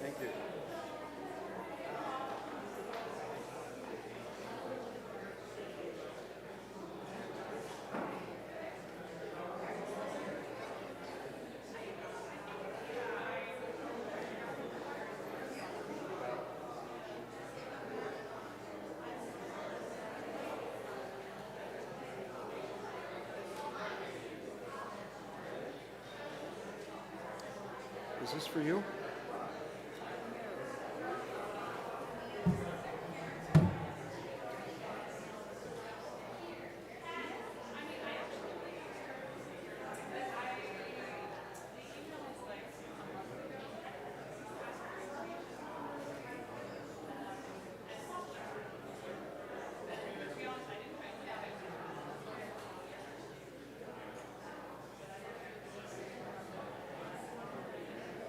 Thank you. Is this for you?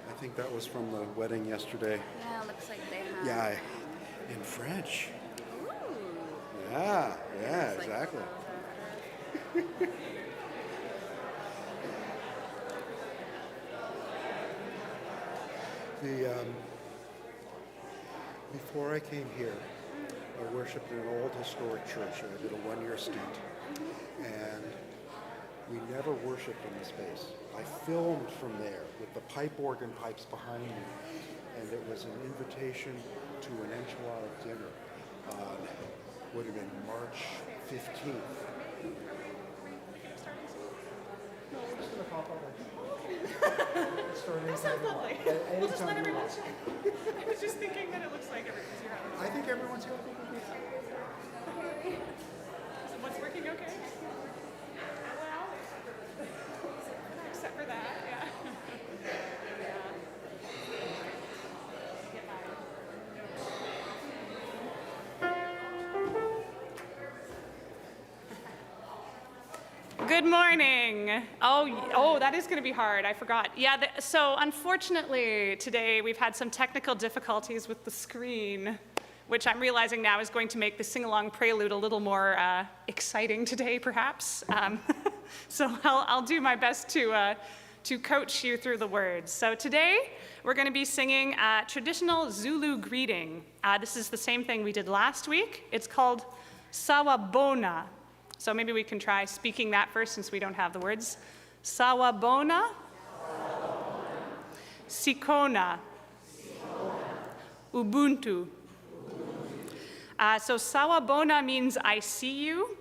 I think that was from the wedding yesterday. Yeah, looks like they have. Yeah, in French. Ooh. Yeah, Looks like exactly. Before I came here, I worshipped in an old historic church. I did a one-year stint, and we never worshipped in the space. I filmed from there with the pipe organ pipes behind me, and it was an invitation to an enchilada dinner on, would have been March 15th. No, we're just going to pop up. That sounds lovely. We'll just let everyone check. I was just thinking that it looks like everyone's here. I think everyone's here. So what's working okay? Well, except for that, yeah. Good morning. Oh, that is going to be hard. I forgot. Yeah, so unfortunately today we've had some technical difficulties with the screen, which I'm realizing now is going to make the sing-along prelude a little more exciting today, perhaps. So I'll do my best to coach you through the words. So today we're going to be singing a traditional Zulu greeting. This is the same thing we did last week. It's called Sawabona. So maybe we can try speaking that first since we don't have the words. Sawabona. Sikona. Ubuntu. So Sawabona means I see you.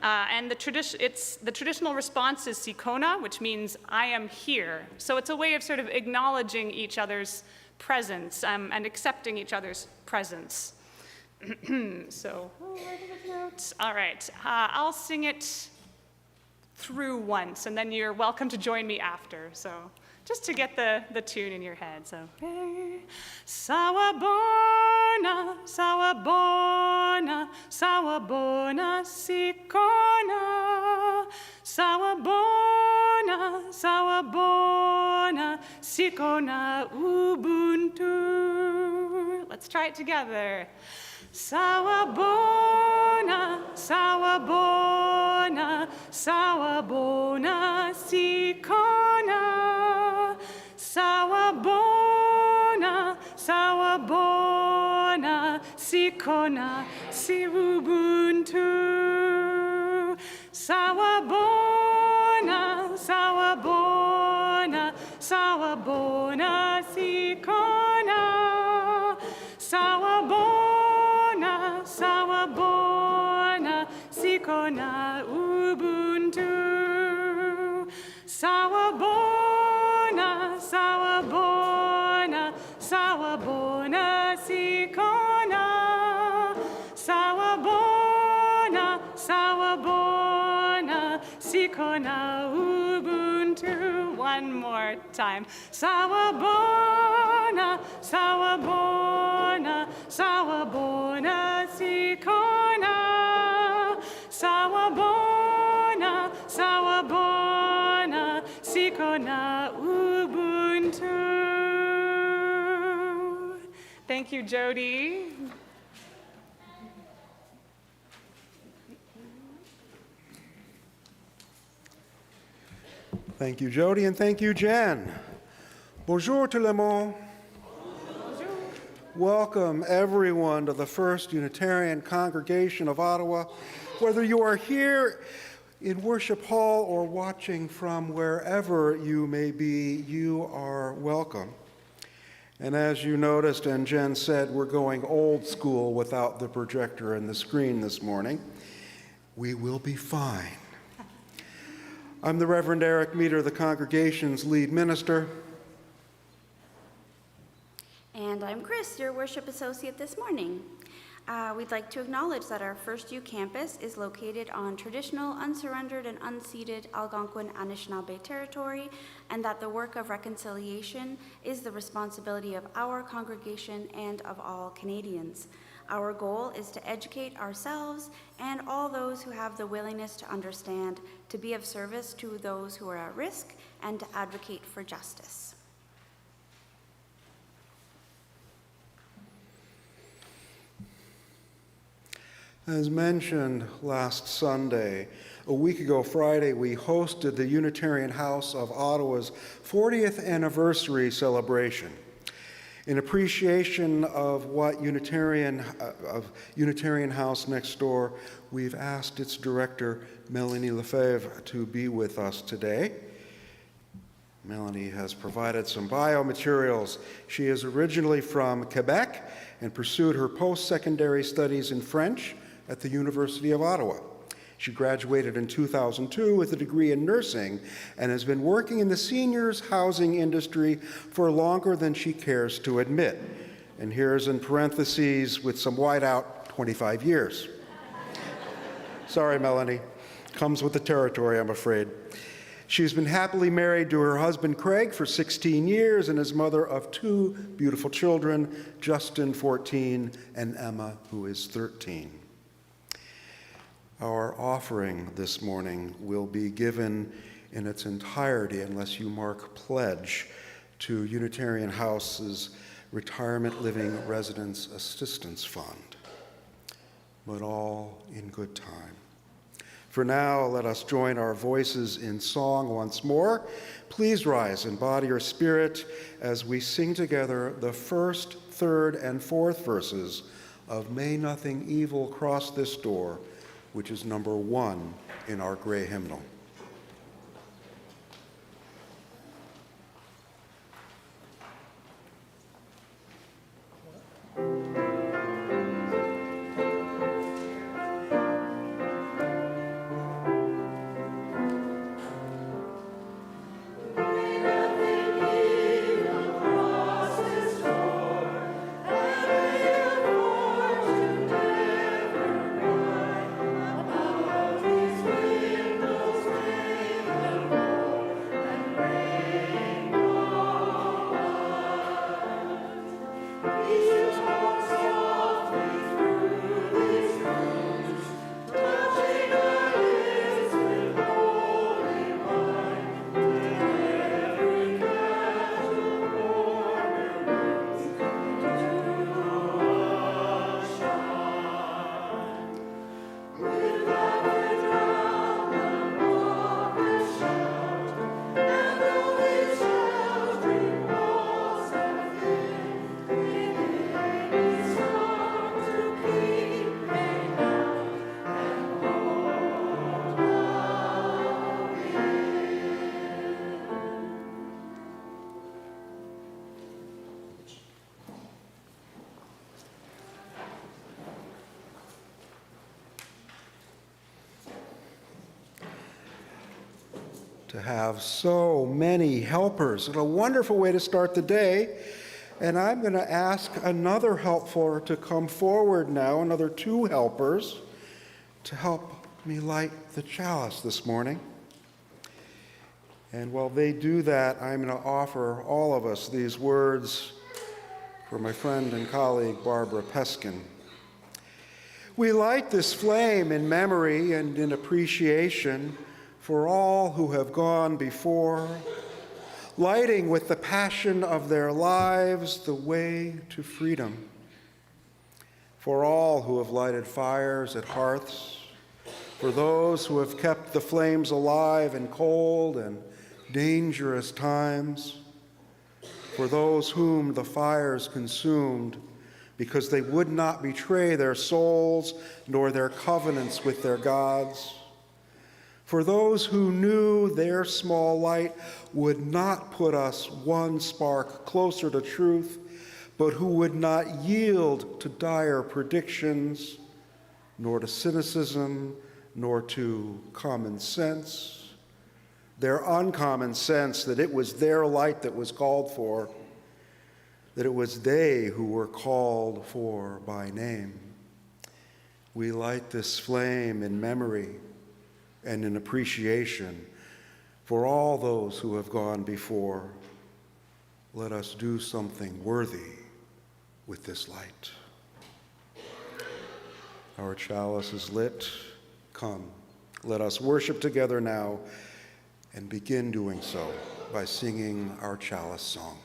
And the traditional response is Sikona, which means I am here. So it's a way of sort of acknowledging each other's presence and accepting each other's presence. So, all right, I'll sing it through once, and then you're welcome to join me after. So, just to get the tune in your head. So, Sawabona, Sawabona, Sawabona, Sikona, Sawabona, Sawabona, Sikona, Ubuntu. Let's try it together. Sawabona, Sawabona, Sawabona, Sikona, Sawabona, Sawabona, Sikona, Ubuntu. Sawabona, Sawabona, Sawabona, Sikona, Sawabona, Sawabona, Sikona, Ubuntu. Sawabona, Sawabona, Sawabona, Sikona, Sawabona, Sawabona, Sikona, Ubuntu. One more time. Sawabona, Sawabona, Sawabona, Sikona, Sawabona, Sawabona, Sikona, Ubuntu. Thank you, Jody. Thank you, Jody, and thank you, Jen. Bonjour tout le monde. Welcome everyone to the First Unitarian Congregation of Ottawa. Whether you are here in Worship Hall or watching from wherever you may be, you are welcome. And as you noticed and Jen said, we're going old school without the projector and the screen this morning. We will be fine. I'm the Reverend Eric, the congregation's lead minister. And I'm Chris, your worship associate this morning. We'd like to acknowledge that our FirstU campus is located on traditional, unsurrendered, and unceded Algonquin Anishinaabe territory, and that the work of reconciliation is the responsibility of our congregation and of all Canadians. Our goal is to educate ourselves and all those who have the willingness to understand, to be of service to those who are at risk, and to advocate for justice. As mentioned last Sunday, a week ago Friday, we hosted the Unitarian House of Ottawa's 40th anniversary celebration. In appreciation of what Unitarian House next door, we've asked its director, Melanie Lefebvre, to be with us today. Melanie has provided some bio materials. She is originally from Quebec and pursued her post-secondary studies in French at the University of Ottawa. She graduated in 2002 with a degree in nursing and has been working in the seniors housing industry for longer than she cares to admit. And here's in parentheses with some whiteout, 25 years. Sorry, Melanie. Comes with the territory, I'm afraid. She's been happily married to her husband, Craig, for 16 years and is mother of 2 beautiful children, Justin, 14, and Emma, who is 13. Our offering this morning will be given in its entirety, unless you mark pledge, to Unitarian House's Retirement Living Residence Assistance Fund, but all in good time. For now, let us join our voices in song once more. Please rise in body or spirit as we sing together the first, third, and fourth verses of May Nothing Evil Cross This Door, which is number 1 in our gray hymnal. To have so many helpers. What a wonderful way to start the day. And I'm going to ask another helper to come forward now, another 2 helpers, to help me light the chalice this morning. And while they do that, I'm going to offer all of us these words for my friend and colleague, Barbara Peskin. We light this flame in memory and in appreciation for all who have gone before, lighting with the passion of their lives the way to freedom. For all who have lighted fires at hearths, for those who have kept the flames alive in cold and dangerous times, for those whom the fires consumed, because they would not betray their souls nor their covenants with their gods. For those who knew their small light would not put us one spark closer to truth, but who would not yield to dire predictions, nor to cynicism, nor to common sense. Their uncommon sense that it was their light that was called for, that it was they who were called for by name. We light this flame in memory and in appreciation for all those who have gone before. Let us do something worthy with this light. Our chalice is lit. Come, let us worship together now and begin doing so by singing our chalice song.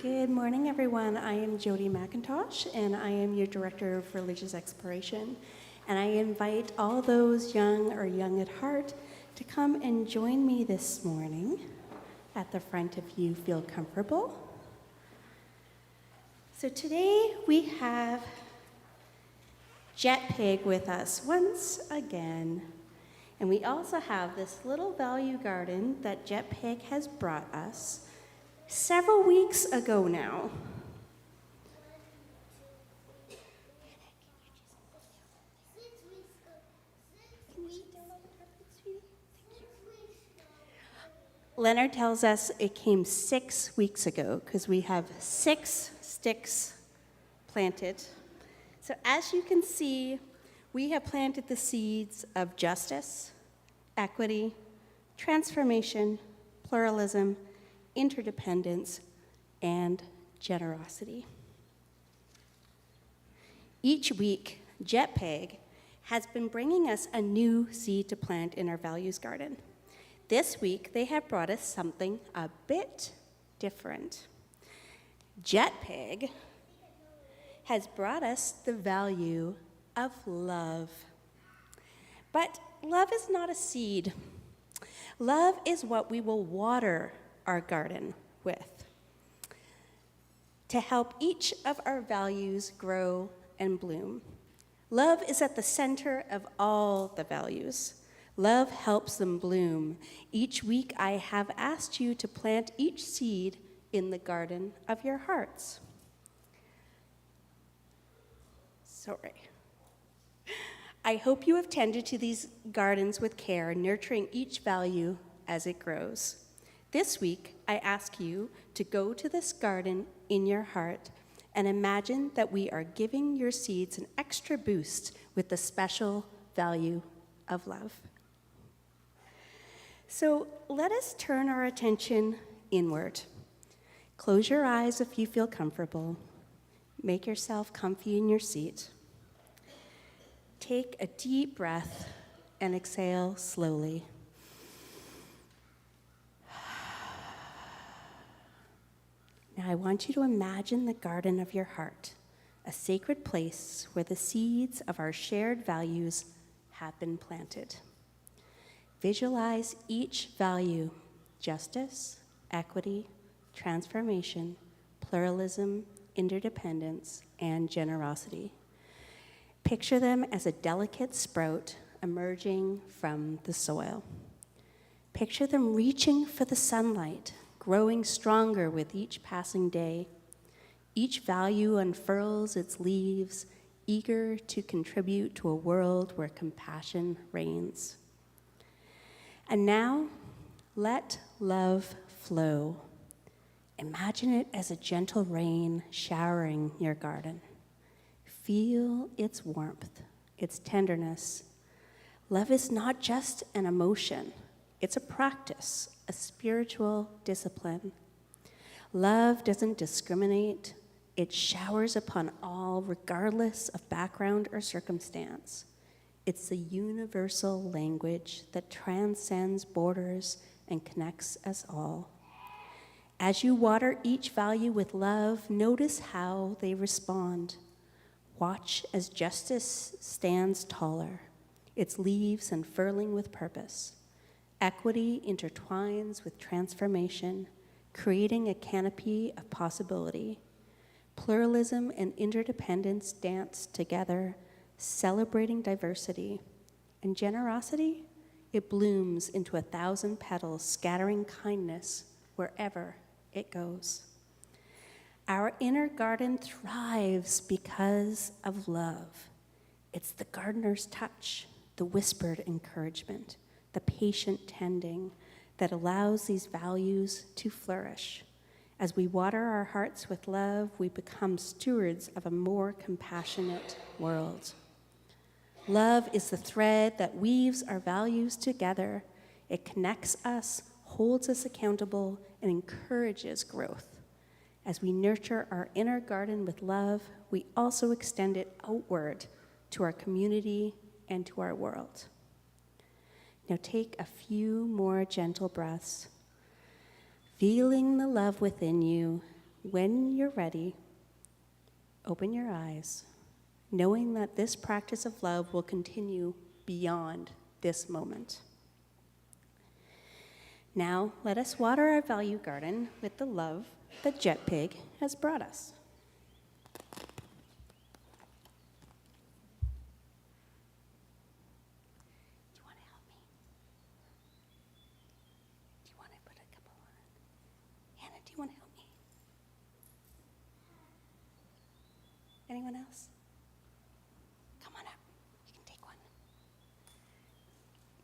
Good morning, everyone. I am Jody McIntosh, and I am your Director of Religious Exploration. And I invite all those young or young at heart to come and join me this morning at the front if you feel comfortable. So today we have Jet Pig with us once again. And we also have this little value garden that Jet Pig has brought us several weeks ago now. Leonard tells us it came 6 weeks ago because we have 6 sticks planted. So as you can see, we have planted the seeds of justice, equity, transformation, pluralism, interdependence, and generosity. Each week, JetPeg has been bringing us a new seed to plant in our values garden. This week, they have brought us something a bit different. JetPeg has brought us the value of love. But love is not a seed. Love is what we will water our garden with to help each of our values grow and bloom. Love is at the center of all the values. Love helps them bloom. Each week I have asked you to plant each seed in the garden of your hearts. Sorry. I hope you have tended to these gardens with care, nurturing each value as it grows. This week, I ask you to go to this garden in your heart and imagine that we are giving your seeds an extra boost with the special value of love. So let us turn our attention inward. Close your eyes if you feel comfortable. Make yourself comfy in your seat. Take a deep breath and exhale slowly. Now I want you to imagine the garden of your heart, a sacred place where the seeds of our shared values have been planted. Visualize each value: justice, equity, transformation, pluralism, interdependence, and generosity. Picture them as a delicate sprout emerging from the soil. Picture them reaching for the sunlight, growing stronger with each passing day. Each value unfurls its leaves, eager to contribute to a world where compassion reigns. And now, let love flow. Imagine it as a gentle rain showering your garden. Feel its warmth, its tenderness. Love is not just an emotion, it's a practice, a spiritual discipline. Love doesn't discriminate, it showers upon all, regardless of background or circumstance. It's a universal language that transcends borders and connects us all. As you water each value with love, notice how they respond. Watch as justice stands taller, its leaves unfurling with purpose. Equity intertwines with transformation, creating a canopy of possibility. Pluralism and interdependence dance together, celebrating diversity. And generosity, it blooms into 1,000 petals, scattering kindness wherever it goes. Our inner garden thrives because of love. It's the gardener's touch, the whispered encouragement, the patient tending that allows these values to flourish. As we water our hearts with love, we become stewards of a more compassionate world. Love is the thread that weaves our values together. It connects us, holds us accountable, and encourages growth. As we nurture our inner garden with love, we also extend it outward to our community and to our world. Now take a few more gentle breaths, feeling the love within you. When you're ready, open your eyes, knowing that this practice of love will continue beyond this moment. Now, let us water our value garden with the love that Jet Pig has brought us. Do you want to help me? Do you want to put a couple on? Hannah, do you want to help me? Anyone else? Come on up. You can take one.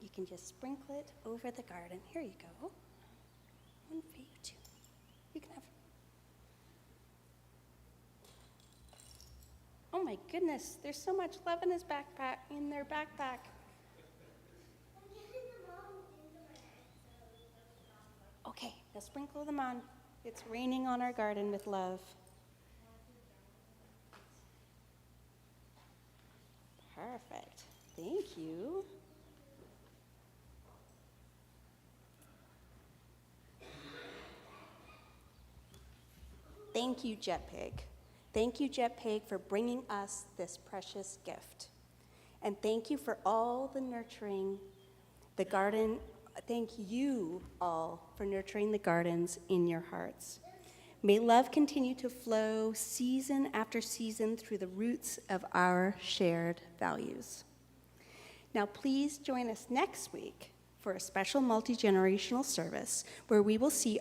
You can just sprinkle it over the garden. Here you go. One for you too. You can have. Oh my goodness, there's so much love in their backpack. Okay, now sprinkle them on. It's raining on our garden with love. Perfect. Thank you. Thank you, Jet Pig. Thank you, Jet Pig, for bringing us this precious gift. And thank you for all the nurturing the garden. Thank you all for nurturing the gardens in your hearts. May love continue to flow season after season through the roots of our shared values. Now, please join us next week for a special multi-generational service where we will see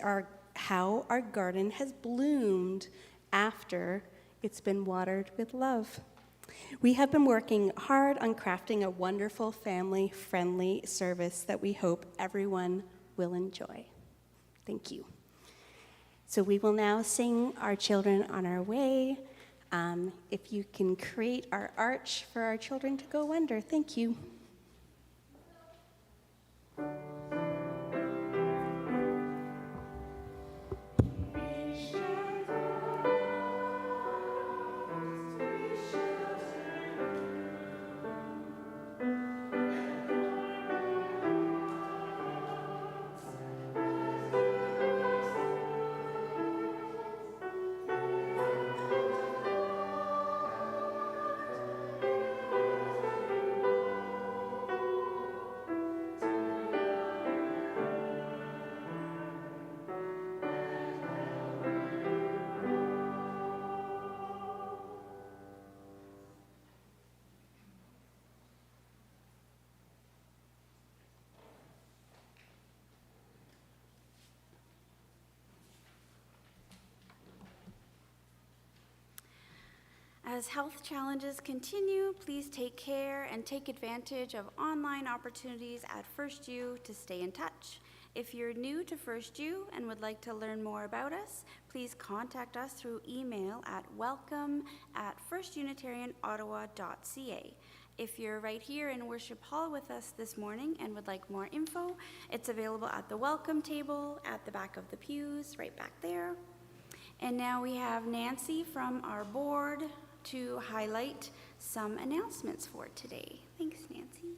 how our garden has bloomed after it's been watered with love. We have been working hard on crafting a wonderful family-friendly service that we hope everyone will enjoy. Thank you. So we will now sing Our Children on Our Way. If you can create our arch for our children to go under, thank you. As health challenges continue, please take care and take advantage of online opportunities at FirstU to stay in touch. If you're new to FirstU and would like to learn more about us, please contact us through email at welcome@firstunitarianottawa.ca. If you're right here in Worship Hall with us this morning and would like more info, it's available at the welcome table, at the back of the pews, right back there. And now we have Nancy from our board to highlight some announcements for today. Thanks, Nancy.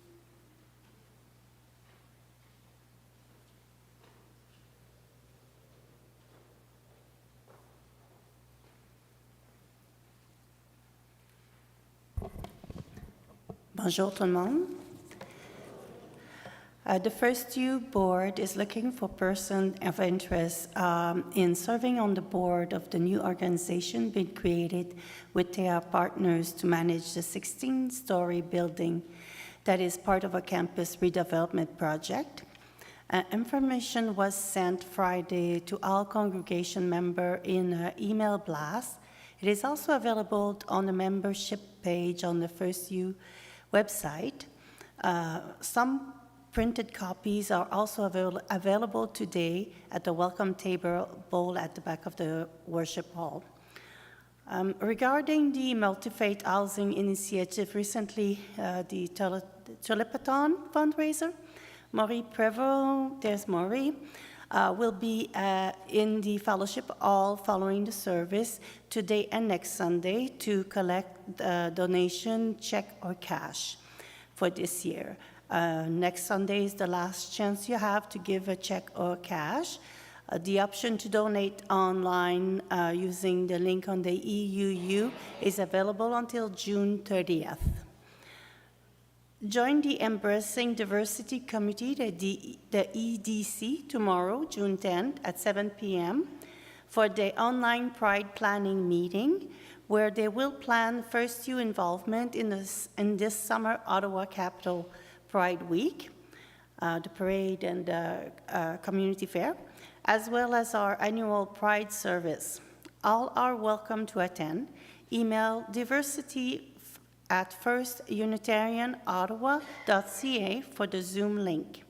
Bonjour tout le monde. The FirstU board is looking for persons of interest in serving on the board of the new organization being created with their partners to manage the 16-story building that is part of a campus redevelopment project. Information was sent Friday to all congregation members in an email blast. It is also available on the membership page on the FirstU website. Some printed copies are also available today at the welcome table at the back of the worship hall. Regarding the multi-faith housing initiative, recently the Tulipathon fundraiser, Marie Prevost, there's Marie, will be in the fellowship hall following the service today and next Sunday to collect donation, check, or cash for this year. Next Sunday is the last chance you have to give a check or cash. The option to donate online using the link on the EUU is available until June 30th. Join the Embracing Diversity Committee, the EDC, tomorrow, June 10th at 7 p.m. for the online Pride planning meeting, where they will plan FirstU involvement in this summer Ottawa Capital Pride Week, the parade and the community fair, as well as our annual Pride service. All are welcome to attend. Email diversity@firstunitarianottawa.ca for the Zoom link.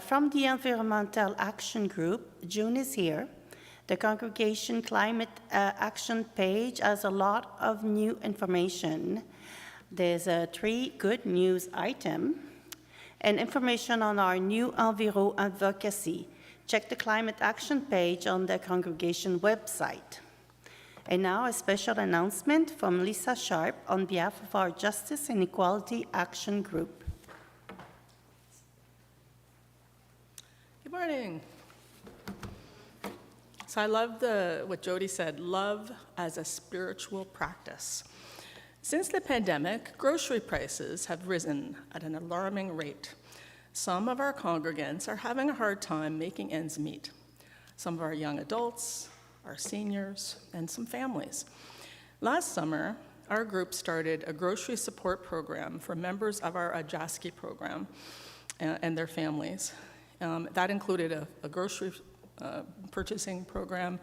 From the Environmental Action Group, June is here. The Congregation Climate Action page has a lot of new information. There's 3 good news items and information on our new Enviro advocacy. Check the Climate Action page on the Congregation website. And now a special announcement from Lisa Sharp on behalf of our Justice and Equality Action Group. Good morning. So I love what Jody said, love as a spiritual practice. Since the pandemic, grocery prices have risen at an alarming rate. Some of our congregants are having a hard time making ends meet. Some of our young adults, our seniors, and some families. Last summer, our group started a grocery support program for members of our Ajaski program and their families. That included a grocery purchasing program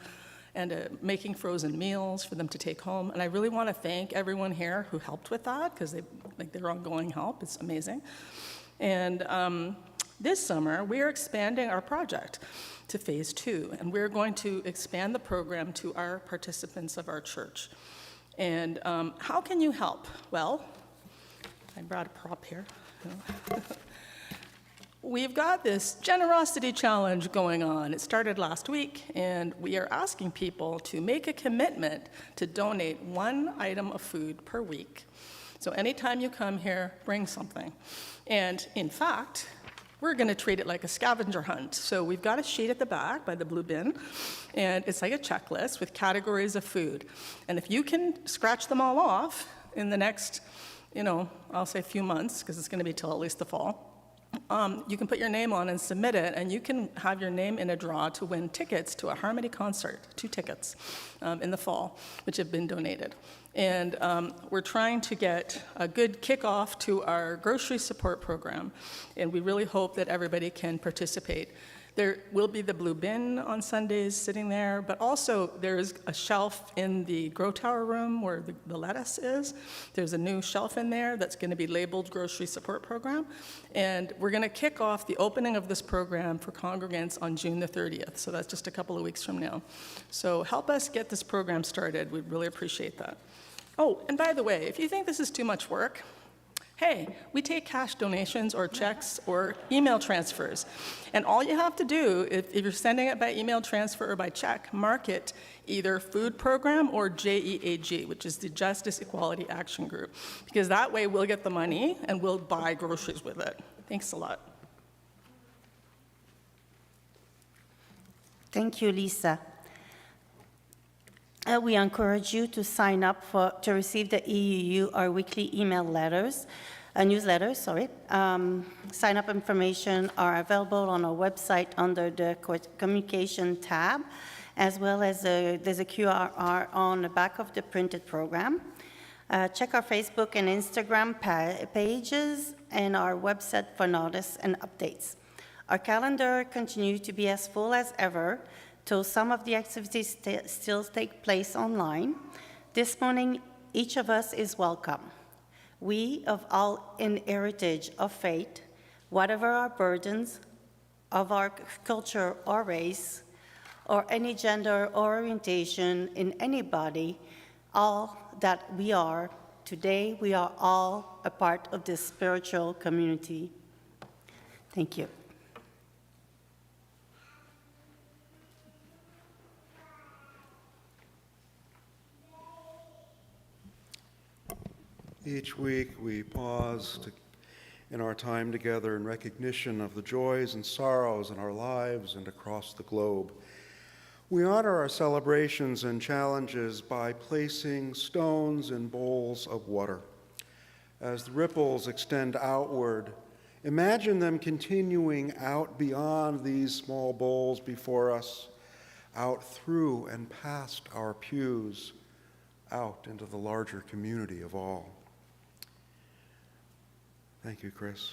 and making frozen meals for them to take home. And I really want to thank everyone here who helped with that, because their ongoing help is amazing. And this summer, we are expanding our project to phase 2, and we're going to expand the program to our participants of our church. And how can you help? Well, I brought a prop here. We've got this generosity challenge going on. It started last week, and we are asking people to make a commitment to donate 1 item of food per week. So anytime you come here, bring something. And in fact, we're going to treat it like a scavenger hunt. So we've got a sheet at the back by the blue bin, and it's like a checklist with categories of food. And if you can scratch them all off in the next, I'll say few months, because it's going to be till at least the fall, you can put your name on and submit it, and you can have your name in a draw to win tickets to a Harmony concert, 2 tickets in the fall, which have been donated. And we're trying to get a good kickoff to our grocery support program, and we really hope that everybody can participate. There will be the blue bin on Sundays sitting there, but also there's a shelf in the grow tower room where the lettuce is. There's a new shelf in there that's going to be labeled Grocery Support Program. And we're going to kick off the opening of this program for congregants on June the 30th. So that's just a couple of weeks from now. So help us get this program started. We'd really appreciate that. Oh, and by the way, if you think this is too much work, hey, we take cash donations or checks or email transfers. And all you have to do, if you're sending it by email transfer or by check, mark it either Food Program or JEAG, which is the Justice Equality Action Group. Because that way we'll get the money and we'll buy groceries with it. Thanks a lot. Thank you, Lisa. We encourage you to sign up to receive the EUU, our weekly email letters, newsletters. Sign up information are available on our website under the communication tab, as well as there's a QR on the back of the printed program. Check our Facebook and Instagram pages and our website for notice and updates. Our calendar continues to be as full as ever, though some of the activities still take place online. This morning, each of us is welcome. We of all in heritage of faith, whatever our burdens of our culture or race, or any gender or orientation in any body, all that we are, today we are all a part of this spiritual community. Thank you. Each week we pause in our time together in recognition of the joys and sorrows in our lives and across the globe. We honor our celebrations and challenges by placing stones in bowls of water. As the ripples extend outward, imagine them continuing out beyond these small bowls before us, out through and past our pews, out into the larger community of all. Thank you, Chris.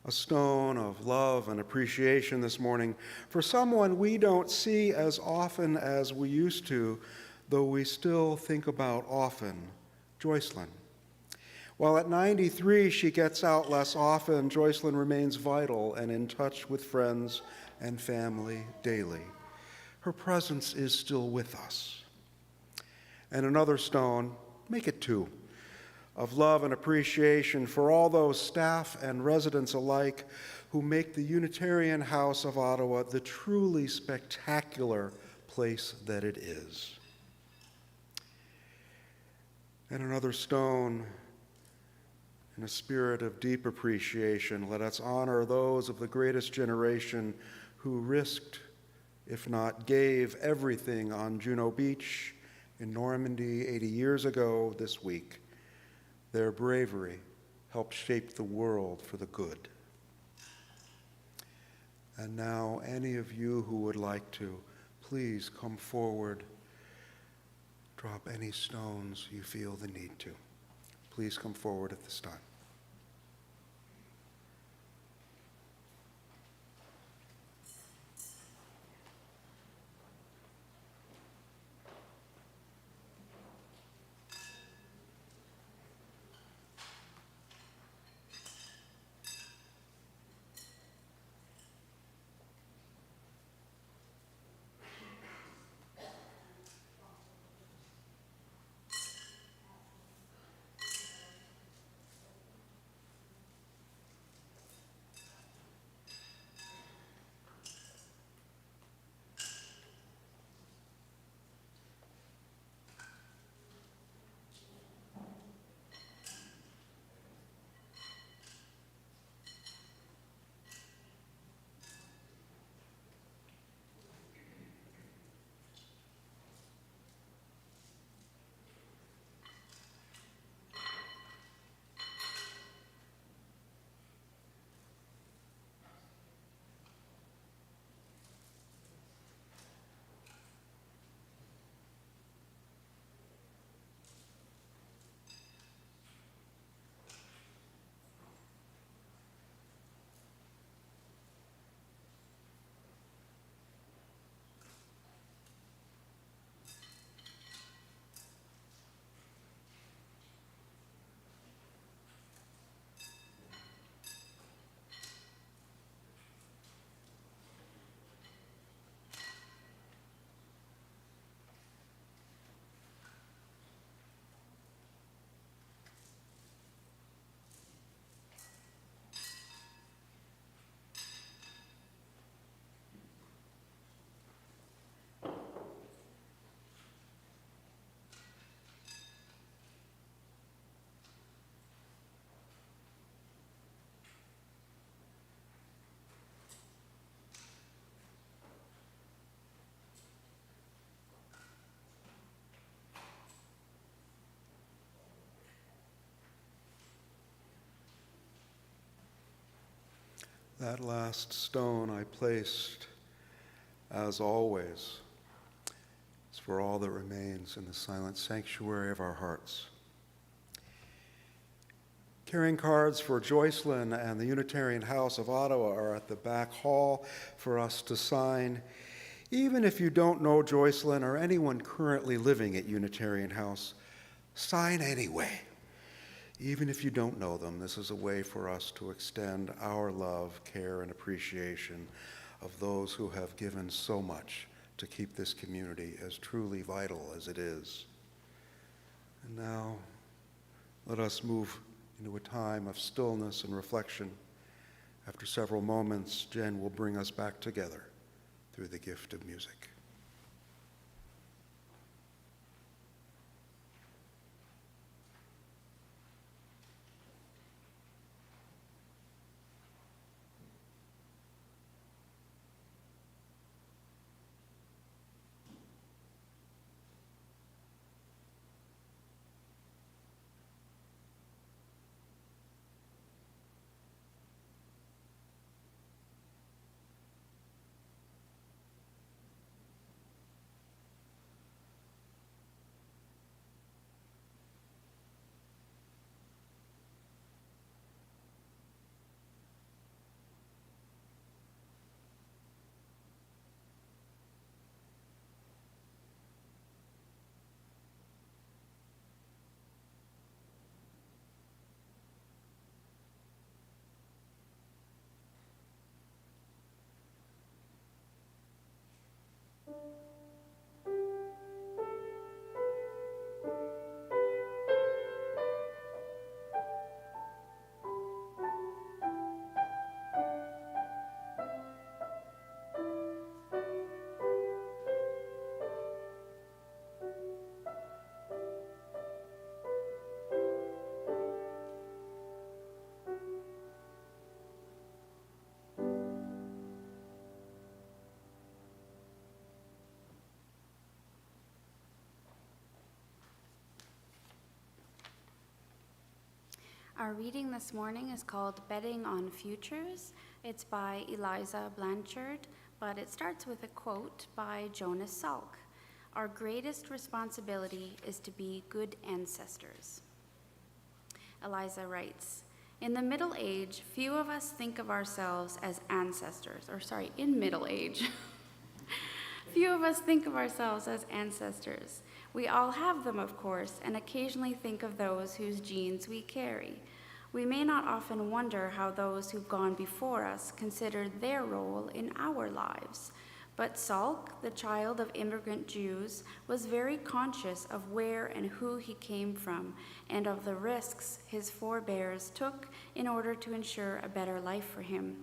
A stone of love and appreciation this morning for someone we don't see as often as we used to, though we still think about often, Joycelyn. While at 93 she gets out less often, Joycelyn remains vital and in touch with friends and family daily. Her presence is still with us. And another stone, make it two, of love and appreciation for all those staff and residents alike who make the Unitarian House of Ottawa the truly spectacular place that it is. And another stone, in a spirit of deep appreciation, let us honor those of the greatest generation who risked, if not gave, everything on Juno Beach in Normandy 80 years ago this week. Their bravery helped shape the world for the good. And now, any of you who would like to, please come forward. Drop any stones you feel the need to. Please come forward at this time. That last stone I placed, as always, is for all that remains in the silent sanctuary of our hearts. Carrying cards for Joycelyn and the Unitarian House of Ottawa are at the back hall for us to sign. Even if you don't know Joycelyn or anyone currently living at Unitarian House, sign anyway. Even if you don't know them, this is a way for us to extend our love, care, and appreciation of those who have given so much to keep this community as truly vital as it is. And now, let us move into a time of stillness and reflection. After several moments, Jen will bring us back together through the gift of music. Our reading this morning is called Betting on Futures. It's by Eliza Blanchard, but it starts with a quote by Jonas Salk. Our greatest responsibility is to be good ancestors. Eliza writes, in the Middle Age, few of us think of ourselves as ancestors, in middle age. Few of us think of ourselves as ancestors. We all have them, of course, and occasionally think of those whose genes we carry. We may not often wonder how those who've gone before us considered their role in our lives. But Salk, the child of immigrant Jews, was very conscious of where and who he came from and of the risks his forebears took in order to ensure a better life for him.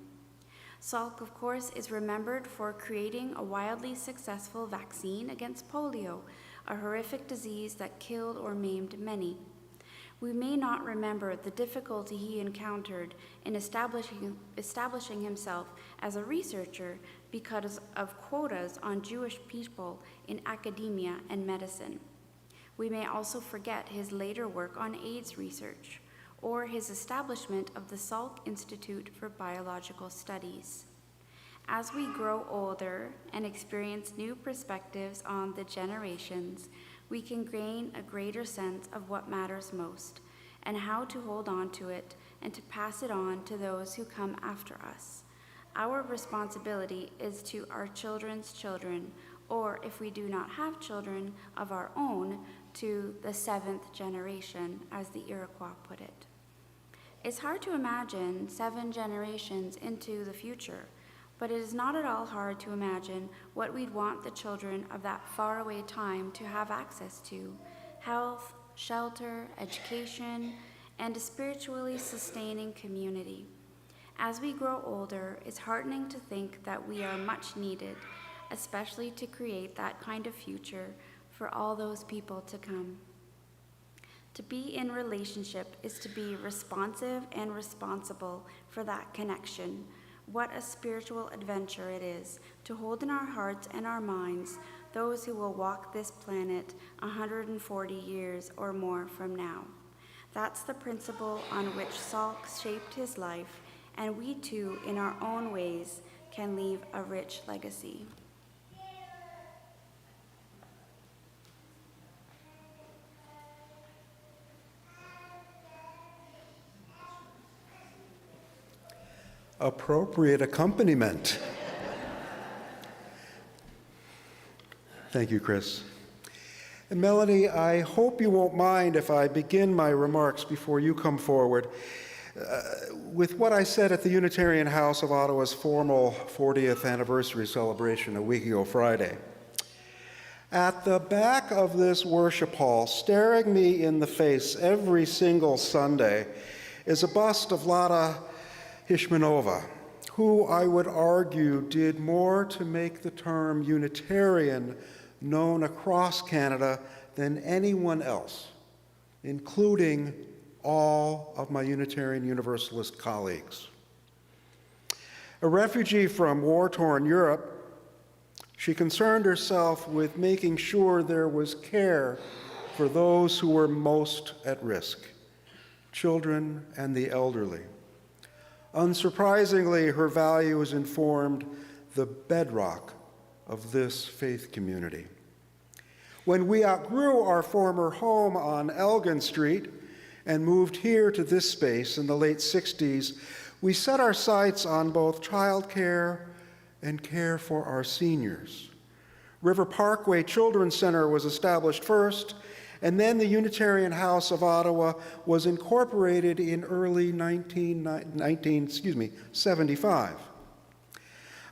Salk, of course, is remembered for creating a wildly successful vaccine against polio, a horrific disease that killed or maimed many. We may not remember the difficulty he encountered in establishing himself as a researcher because of quotas on Jewish people in academia and medicine. We may also forget his later work on AIDS research, or his establishment of the Salk Institute for Biological Studies. As we grow older and experience new perspectives on the generations, we can gain a greater sense of what matters most and how to hold on to it and to pass it on to those who come after us. Our responsibility is to our children's children, or if we do not have children of our own, to the seventh generation, as the Iroquois put it. It's hard to imagine 7 generations into the future, but it is not at all hard to imagine what we'd want the children of that faraway time to have access to: health, shelter, education, and a spiritually sustaining community. As we grow older, it's heartening to think that we are much needed, especially to create that kind of future for all those people to come. To be in relationship is to be responsive and responsible for that connection. What a spiritual adventure it is to hold in our hearts and our minds those who will walk this planet 140 years or more from now. That's the principle on which Salk shaped his life, and we too, in our own ways, can leave a rich legacy. Appropriate accompaniment. Thank you, Chris. And Melanie, I hope you won't mind if I begin my remarks before you come forward with what I said at the Unitarian House of Ottawa's formal 40th anniversary celebration a week ago Friday. At the back of this worship hall, staring me in the face every single Sunday, is a bust of Lada Hishmanova, who I would argue did more to make the term Unitarian known across Canada than anyone else, including all of my Unitarian Universalist colleagues. A refugee from war-torn Europe, she concerned herself with making sure there was care for those who were most at risk, children and the elderly. Unsurprisingly, her values informed the bedrock of this faith community. When we outgrew our former home on Elgin Street and moved here to this space in the late 60s, we set our sights on both childcare and care for our seniors. River Parkway Children's Center was established first, and then the Unitarian House of Ottawa was incorporated in early 1975.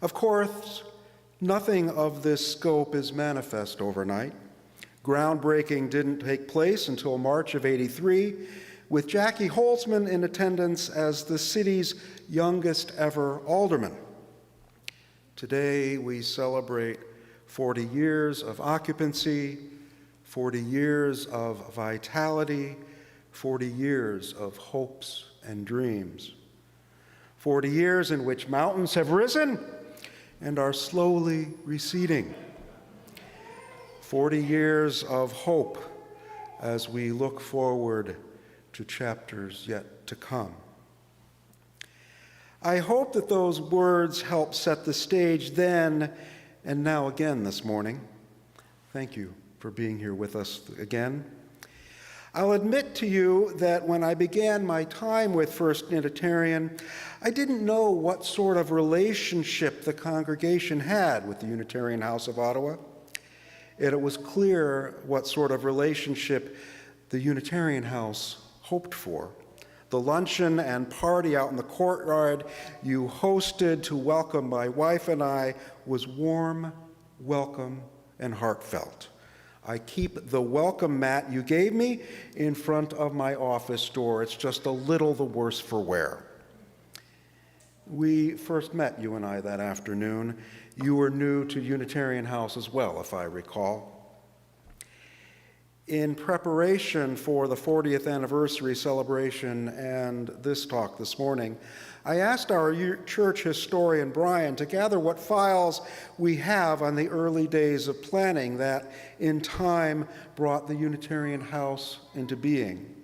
Of course, nothing of this scope is manifest overnight. Groundbreaking didn't take place until March of '83, with Jackie Holzman in attendance as the city's youngest ever alderman. Today, we celebrate 40 years of occupancy, 40 years of vitality, 40 years of hopes and dreams. 40 years in which mountains have risen and are slowly receding. 40 years of hope as we look forward to chapters yet to come. I hope that those words help set the stage then and now again this morning. Thank you for being here with us again. I'll admit to you that when I began my time with First Unitarian, I didn't know what sort of relationship the congregation had with the Unitarian House of Ottawa. It was clear what sort of relationship the Unitarian House hoped for. The luncheon and party out in the courtyard you hosted to welcome my wife and I was warm, welcome, and heartfelt. I keep the welcome mat you gave me in front of my office door. It's just a little the worse for wear. We first met, you and I, that afternoon. You were new to Unitarian House as well, if I recall. In preparation for the 40th anniversary celebration and this talk this morning, I asked our church historian, Brian, to gather what files we have on the early days of planning that, in time, brought the Unitarian House into being.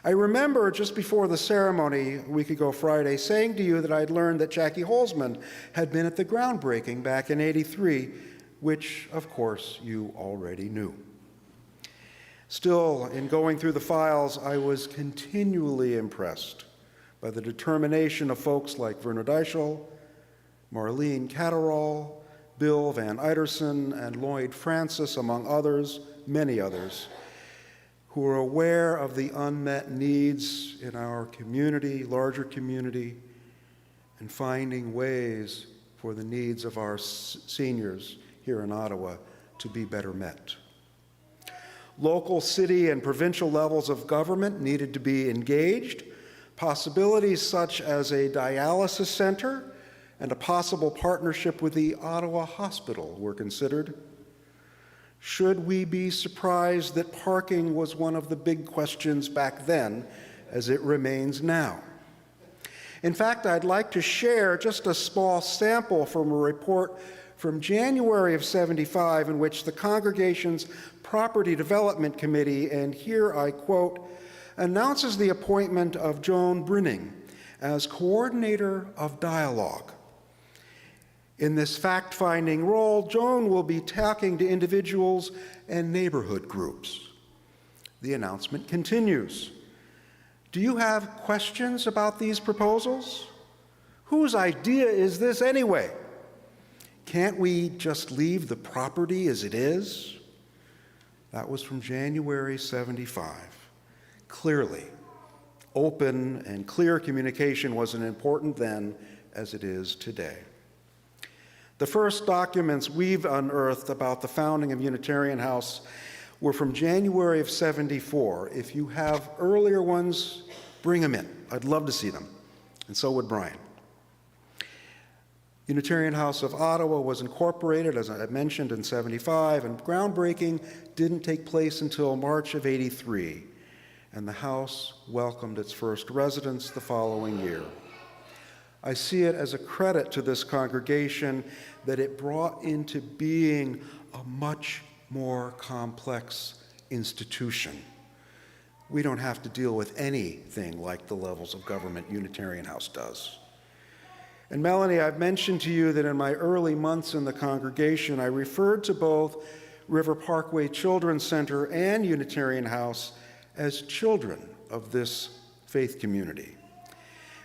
I remember just before the ceremony a week ago Friday saying to you that I'd learned that Jackie Holzman had been at the groundbreaking back in '83, which, of course, you already knew. Still, in going through the files, I was continually impressed by the determination of folks like Werner Deichel, Marlene Catterall, Bill Van Eiderson, and Lloyd Francis, among others, many others, who are aware of the unmet needs in our community, larger community, and finding ways for the needs of our seniors here in Ottawa to be better met. Local, city, and provincial levels of government needed to be engaged. Possibilities such as a dialysis center and a possible partnership with the Ottawa Hospital were considered. Should we be surprised that parking was one of the big questions back then, as it remains now? In fact, I'd like to share just a small sample from a report from January of '75 in which the congregation's Property Development Committee, and here I quote, announces the appointment of Joan Brinning as coordinator of dialogue. In this fact-finding role, Joan will be talking to individuals and neighborhood groups. The announcement continues. Do you have questions about these proposals? Whose idea is this anyway? Can't we just leave the property as it is? That was from January 75. Clearly, open and clear communication was as important then as it is today. The first documents we've unearthed about the founding of Unitarian House were from January of 74. If you have earlier ones, bring them in. I'd love to see them, and so would Brian. Unitarian House of Ottawa was incorporated, as I mentioned, in 75, and groundbreaking didn't take place until March of 83, and the house welcomed its first residents the following year. I see it as a credit to this congregation that it brought into being a much more complex institution. We don't have to deal with anything like the levels of government Unitarian House does. And Melanie, I've mentioned to you that in my early months in the congregation, I referred to both River Parkway Children's Center and Unitarian House as children of this faith community.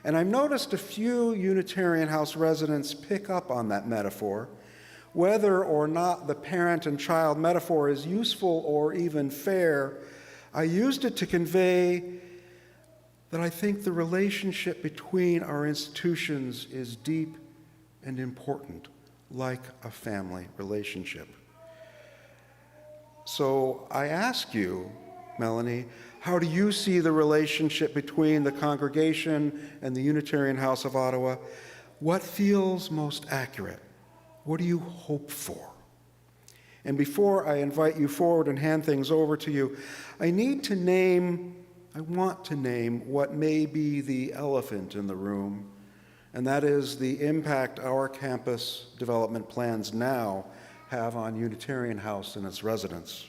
And I've noticed a few Unitarian House residents pick up on that metaphor. Whether or not the parent and child metaphor is useful or even fair, I used it to convey that I think the relationship between our institutions is deep and important, like a family relationship. So I ask you, Melanie, how do you see the relationship between the congregation and the Unitarian House of Ottawa? What feels most accurate? What do you hope for? And before I invite you forward and hand things over to you, I want to name what may be the elephant in the room, and that is the impact our campus development plans now have on Unitarian House and its residents.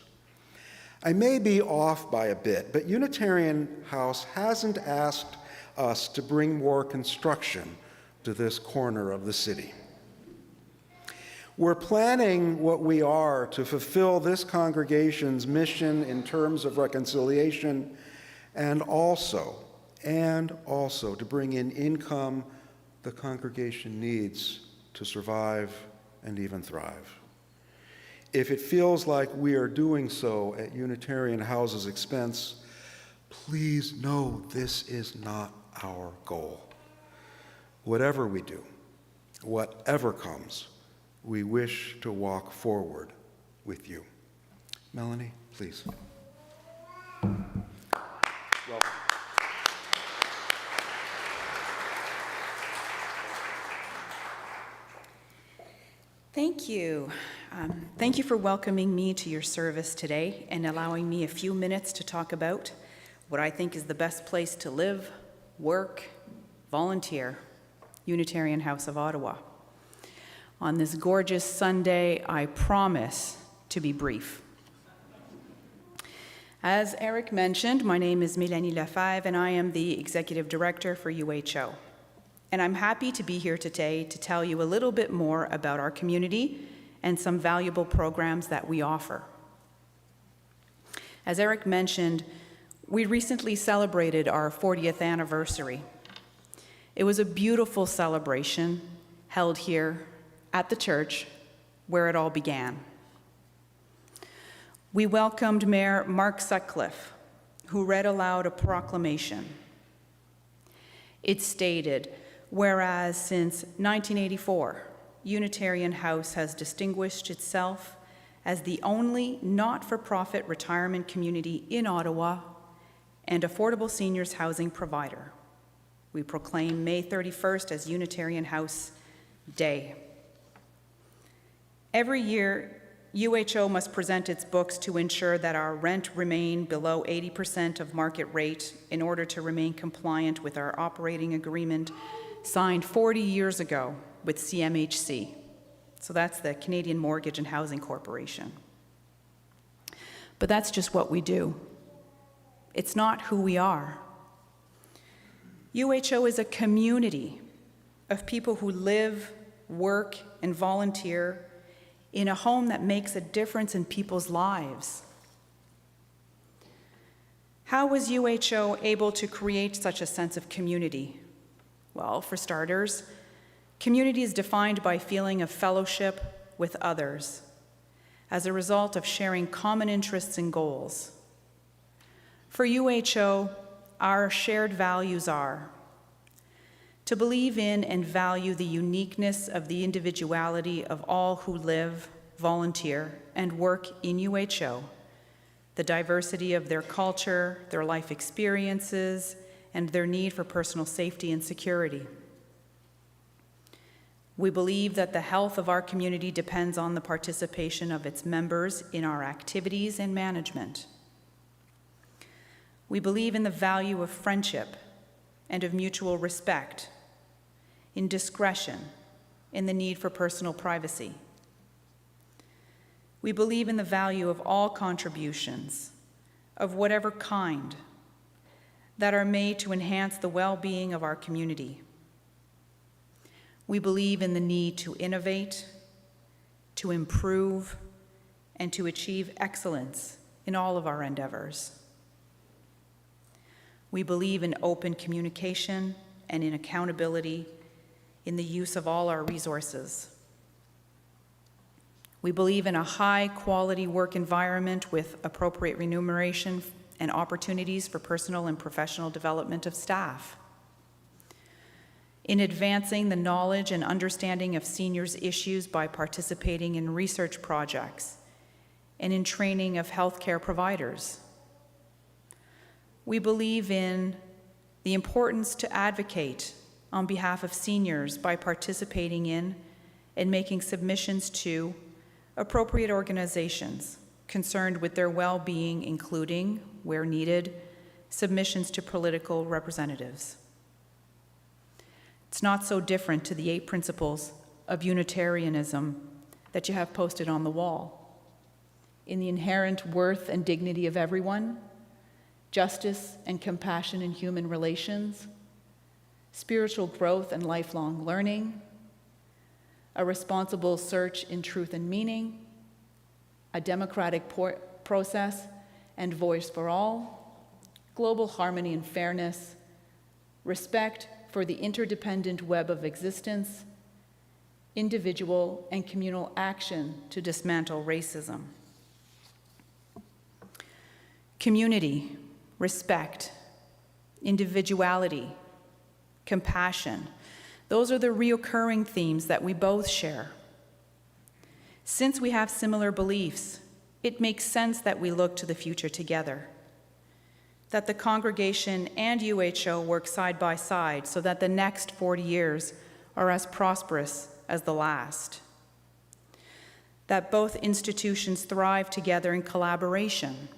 I may be off by a bit, but Unitarian House hasn't asked us to bring more construction to this corner of the city. We're planning what we are to fulfill this congregation's mission in terms of reconciliation and also to bring in income the congregation needs to survive and even thrive. If it feels like we are doing so at Unitarian House's expense, please know this is not our goal. Whatever we do, whatever comes, we wish to walk forward with you. Melanie, please. Welcome. Thank you. Thank you for welcoming me to your service today and allowing me a few minutes to talk about what I think is the best place to live, work, volunteer, Unitarian House of Ottawa. On this gorgeous Sunday, I promise to be brief. As Eric mentioned, my name is Melanie Lefebvre, and I am the Executive Director for UHO. And I'm happy to be here today to tell you a little bit more about our community and some valuable programs that we offer. As Eric mentioned, we recently celebrated our 40th anniversary. It was a beautiful celebration held here at the church where it all began. We welcomed Mayor Mark Sutcliffe, who read aloud a proclamation. It stated, whereas since 1984, Unitarian House has distinguished itself as the only not-for-profit retirement community in Ottawa and affordable seniors housing provider. We proclaim May 31st as Unitarian House Day. Every year, UHO must present its books to ensure that our rent remain below 80% of market rate in order to remain compliant with our operating agreement signed 40 years ago with CMHC. So that's the Canadian Mortgage and Housing Corporation. But that's just what we do. It's not who we are. UHO is a community of people who live, work, and volunteer in a home that makes a difference in people's lives. How was UHO able to create such a sense of community? Well, for starters, community is defined by feeling of fellowship with others as a result of sharing common interests and goals. For UHO, our shared values are to believe in and value the uniqueness of the individuality of all who live, volunteer, and work in UHO, the diversity of their culture, their life experiences, and their need for personal safety and security. We believe that the health of our community depends on the participation of its members in our activities and management. We believe in the value of friendship and of mutual respect, in discretion, in the need for personal privacy. We believe in the value of all contributions, of whatever kind, that are made to enhance the well-being of our community. We believe in the need to innovate, to improve, and to achieve excellence in all of our endeavors. We believe in open communication and in accountability in the use of all our resources. We believe in a high-quality work environment with appropriate remuneration and opportunities for personal and professional development of staff. In advancing the knowledge and understanding of seniors' issues by participating in research projects and in training of healthcare providers. We believe in the importance to advocate on behalf of seniors by participating in and making submissions to appropriate organizations concerned with their well-being, including, where needed, submissions to political representatives. It's not so different to the 8 principles of Unitarianism that you have posted on the wall. In the inherent worth and dignity of everyone, justice and compassion in human relations, spiritual growth and lifelong learning, a responsible search in truth and meaning, a democratic process and voice for all, global harmony and fairness, respect for the interdependent web of existence, individual and communal action to dismantle racism. Community, respect, individuality, compassion. Those are the recurring themes that we both share. Since we have similar beliefs, it makes sense that we look to the future together, that the congregation and UHO work side by side so that the next 40 years are as prosperous as the last, that both institutions thrive together in collaboration.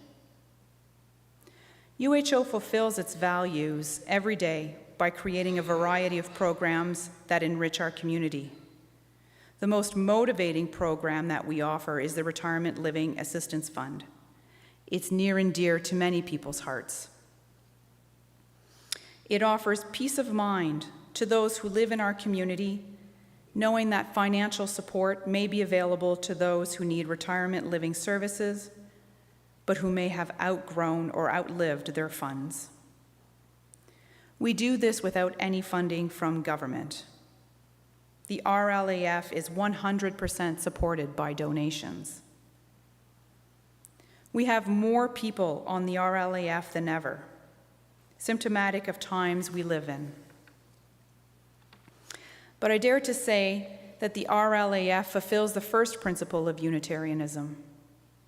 UHO fulfills its values every day by creating a variety of programs that enrich our community. The most motivating program that we offer is the Retirement Living Assistance Fund. It's near and dear to many people's hearts. It offers peace of mind to those who live in our community, knowing that financial support may be available to those who need retirement living services, but who may have outgrown or outlived their funds. We do this without any funding from government. The RLAF is 100% supported by donations. We have more people on the RLAF than ever, symptomatic of times we live in. But I dare to say that the RLAF fulfills the first principle of Unitarianism,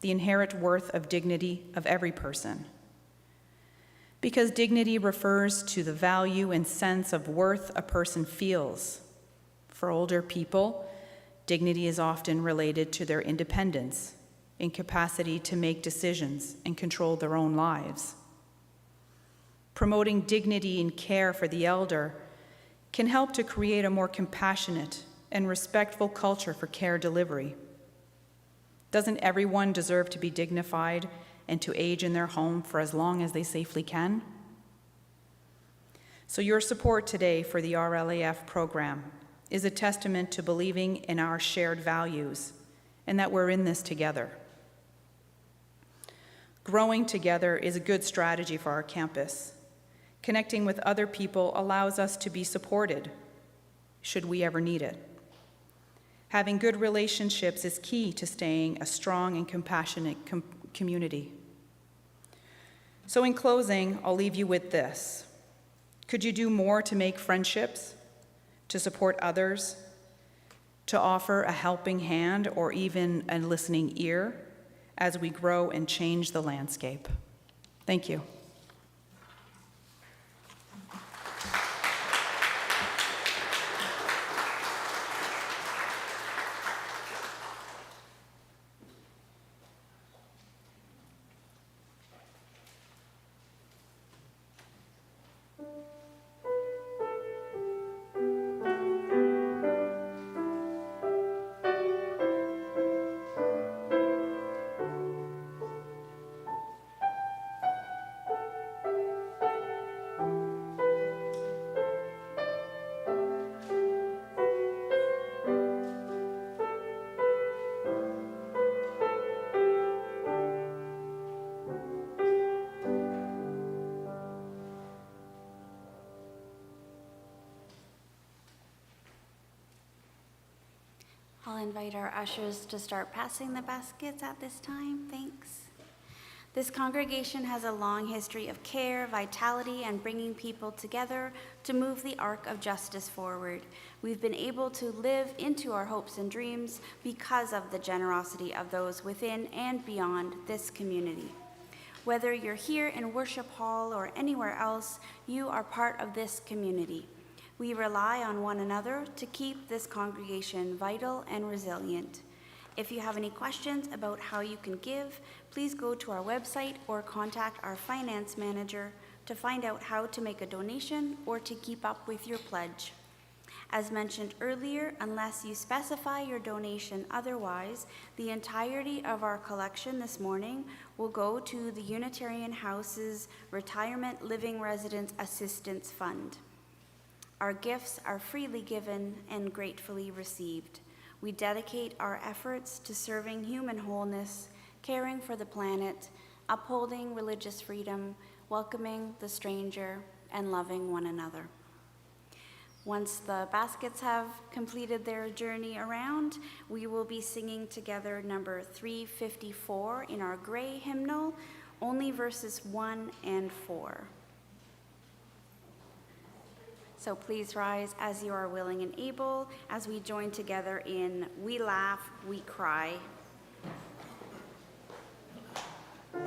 the inherent worth of dignity of every person. Because dignity refers to the value and sense of worth a person feels. For older people, dignity is often related to their independence, incapacity to make decisions and control their own lives. Promoting dignity and care for the elder can help to create a more compassionate and respectful culture for care delivery. Doesn't everyone deserve to be dignified and to age in their home for as long as they safely can? So your support today for the RLAF program is a testament to believing in our shared values and that we're in this together. Growing together is a good strategy for our campus. Connecting with other people allows us to be supported, should we ever need it. Having good relationships is key to staying a strong and compassionate community. So in closing, I'll leave you with this. Could you do more to make friendships, to support others, to offer a helping hand or even a listening ear as we grow and change the landscape? Thank you. I'll invite our ushers to start passing the baskets at this time. Thanks. This congregation has a long history of care, vitality, and bringing people together to move the arc of justice forward. We've been able to live into our hopes and dreams because of the generosity of those within and beyond this community. Whether you're here in Worship Hall or anywhere else, you are part of this community. We rely on one another to keep this congregation vital and resilient. If you have any questions about how you can give, please go to our website or contact our finance manager to find out how to make a donation or to keep up with your pledge. As mentioned earlier, unless you specify your donation otherwise, the entirety of our collection this morning will go to the Unitarian House's Retirement Living Residence Assistance Fund. Our gifts are freely given and gratefully received. We dedicate our efforts to serving human wholeness, caring for the planet, upholding religious freedom, welcoming the stranger, and loving one another. Once the baskets have completed their journey around, we will be singing together number 354 in our gray hymnal, only verses 1 and 4. So please rise as you are willing and able as we join together in We Laugh, We Cry. We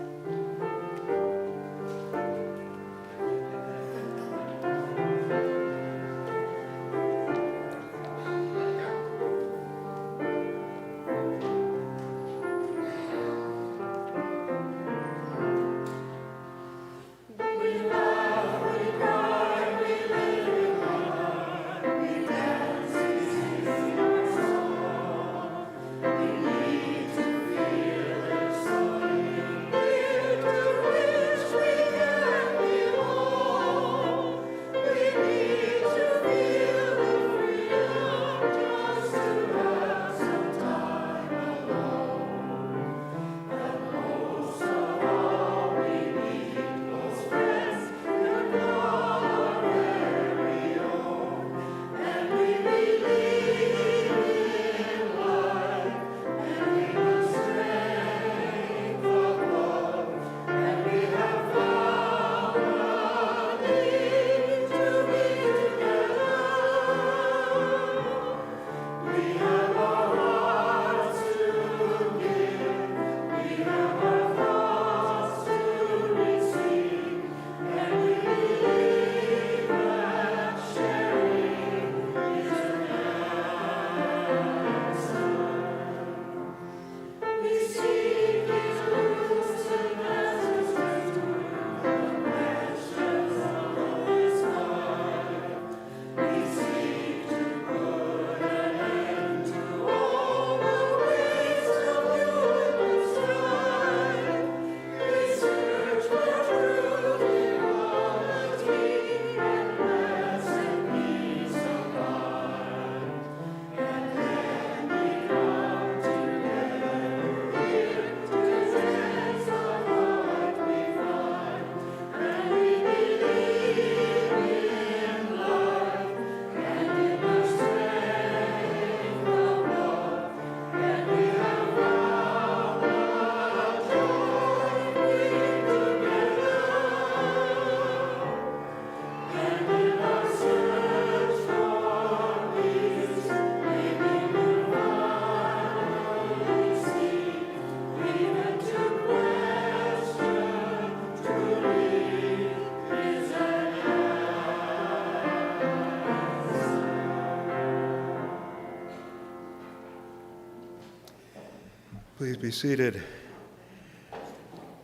Please be seated.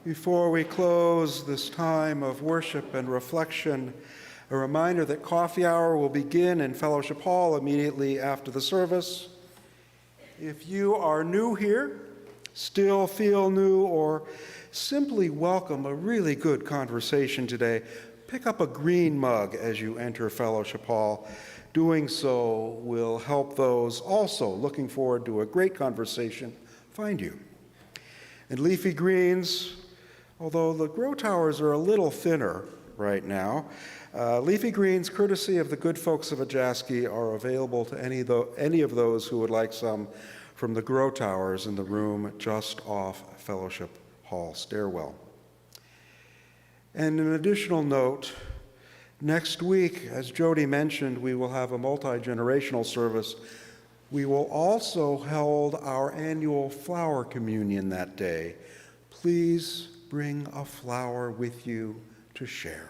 Before we close this time of worship and reflection, a reminder that coffee hour will begin in Fellowship Hall immediately after the service. If you are new here, still feel new, or simply welcome a really good conversation today, pick up a green mug as you enter Fellowship Hall. Doing so will help those also looking forward to a great conversation find you. And leafy greens, although the grow towers are a little thinner right now, leafy greens, courtesy of the good folks of Ajaski, are available to any of those who would like some from the grow towers in the room just off Fellowship Hall stairwell. And an additional note, next week, as Jody mentioned, we will have a multi-generational service. We will also hold our annual flower communion that day. Please bring a flower with you to share.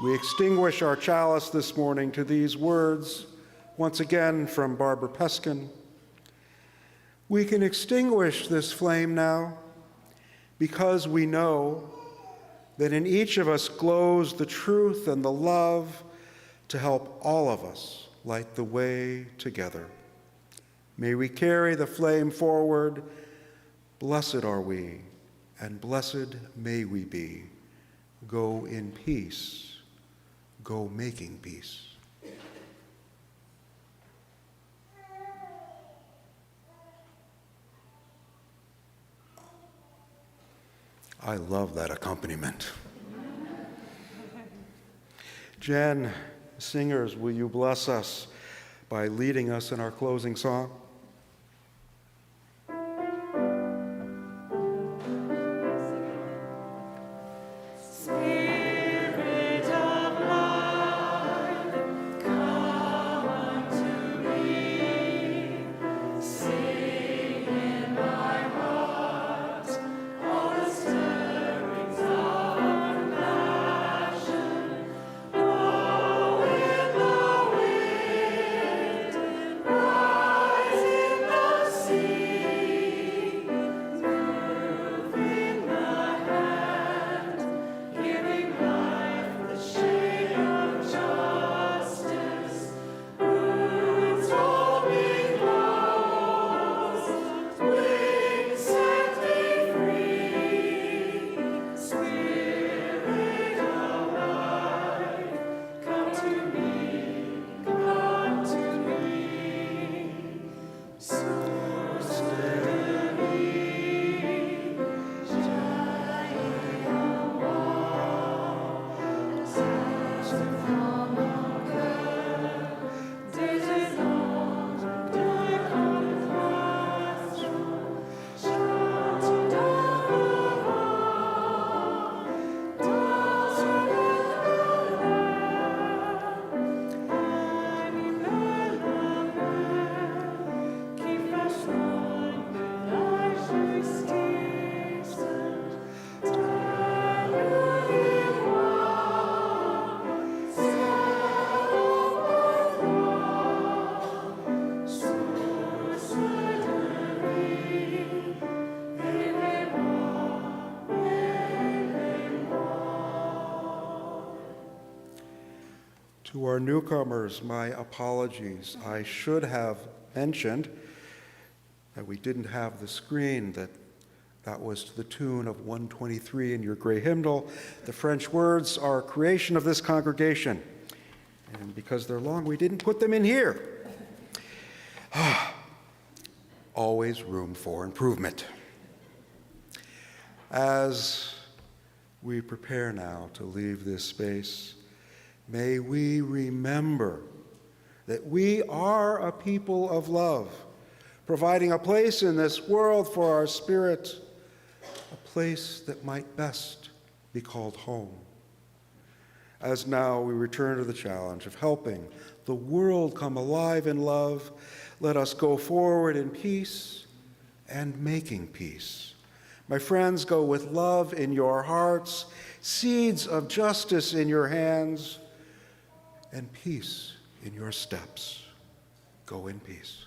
We extinguish our chalice this morning to these words, once again from Barbara Peskin. We can extinguish this flame now because we know that in each of us glows the truth and the love to help all of us light the way together. May we carry the flame forward. Blessed are we, and blessed may we be. Go in peace. Go making peace. I love that accompaniment. Jen, singers, will you bless us by leading us in our closing song? To our newcomers, my apologies. I should have mentioned that we didn't have the screen, that was to the tune of 123 in your gray hymnal. The French words are a creation of this congregation. And because they're long, we didn't put them in here. Always room for improvement. As we prepare now to leave this space, may we remember that we are a people of love, providing a place in this world for our spirit, a place that might best be called home. As now we return to the challenge of helping the world come alive in love, let us go forward in peace and making peace. My friends, go with love in your hearts, seeds of justice in your hands, and peace in your steps. Go in peace.